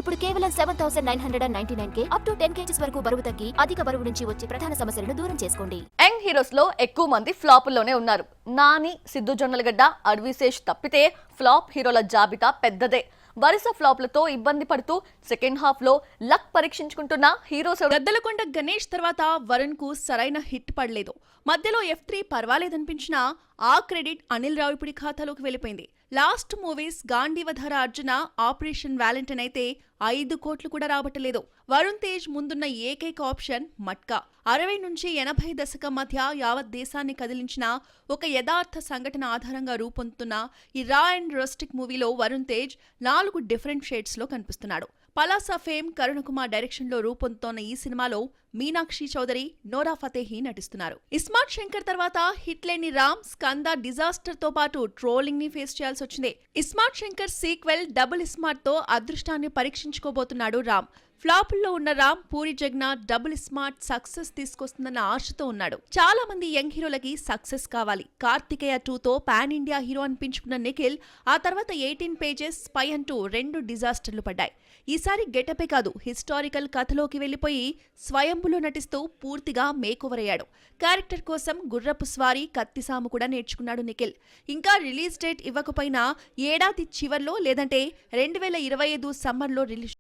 ఇప్పుడు కేవలం 7,999K up to 10 kgs వరకు బరువు తగ్గి అధిక బరువు నుంచి వచ్చే ప్రధాన సమస్యలను దూరం చేసుకోండి. యంగ్ హీరోస్ లో ఎక్కువ మంది ఫ్లాపుల్లోనే ఉన్నారు. నాని, సిద్ధు జొన్నలగడ్డ, అడ్విశేష్ తప్పితే ఫ్లాప్ హీరోల జాబితా పెద్దదే. వరుస ఫ్లాప్లతో ఇబ్బంది పడుతూ సెకండ్ హాఫ్ లో లక్ పరీక్షించుకుంటున్న హీరోస్. గద్దలకొండ గణేష్ తర్వాత వరుణ్ కు సరైన హిట్ పడలేదు. మధ్యలో F3 పర్వాలేదనిపించినా ఆ క్రెడిట్ అనిల్ రావిపూడి ఖాతాలోకి వెళ్ళిపోయింది. Last movies Gandeevadhari Arjuna, operation valentine అయితే 5 కోట్లు కూడా రాబట్టలేదు. వరుణ్ తేజ్ ముందున్న ఏకైక ఆప్షన్ మట్కా. 60 నుంచి 80 దశకం మధ్య యావత్ దేశాన్ని కదిలించిన ఒక యథార్థ సంఘటన ఆధారంగా రూపొందుతున్న ఈ రా అండ్ రస్టిక్ మూవీలో వరుణ్ తేజ్ 4 డిఫరెంట్ షేడ్స్ లో కనిపిస్తున్నాడు. పలాసా ఫేమ్ కరుణకుమార్ డైరెక్షన్ లో రూపొందుతోన్న ఈ సినిమాలో మీనాక్షి చౌదరి, నోరా ఫతేహి నటిస్తున్నారు. ఇస్మార్ట్ శంకర్ తర్వాత హిట్ లేని రామ్, స్కంద డిజాస్టర్ తో పాటు ట్రోలింగ్ ని ఫేస్ చేయాల్సి వచ్చింది. Ismart Shankar sequel double ismart తో అదృష్టాన్ని పరీక్షించుకోబోతున్నాడు రామ్. ఫ్లాపుల్లో ఉన్న Ram, Puri Jagannadh double smart success తీసుకొస్తుందన్న ఆశతో ఉన్నాడు. చాలా మంది యంగ్ హీరోలకి సక్సెస్ కావాలి. కార్తికేయ 2తో పాన్ ఇండియా హీరో అనిపించుకున్న నిఖిల్ ఆ తర్వాత 18 పేజెస్, స్పై అంటూ 2 డిజాస్టర్లు పడ్డాయి. ఈసారి గెటపే కాదు, హిస్టారికల్ కథలోకి వెళ్లిపోయి స్వయంభులో నటిస్తూ పూర్తిగా మేకోవర్ అయ్యాడు. క్యారెక్టర్ కోసం గుర్రపు స్వారీ, కత్తిసాము కూడా నేర్చుకున్నాడు నిఖిల్. ఇంకా రిలీజ్ డేట్ ఇవ్వకపోయినా ఏడాది చివర్లో లేదంటే 2025 సమ్మర్లో రిలీజ్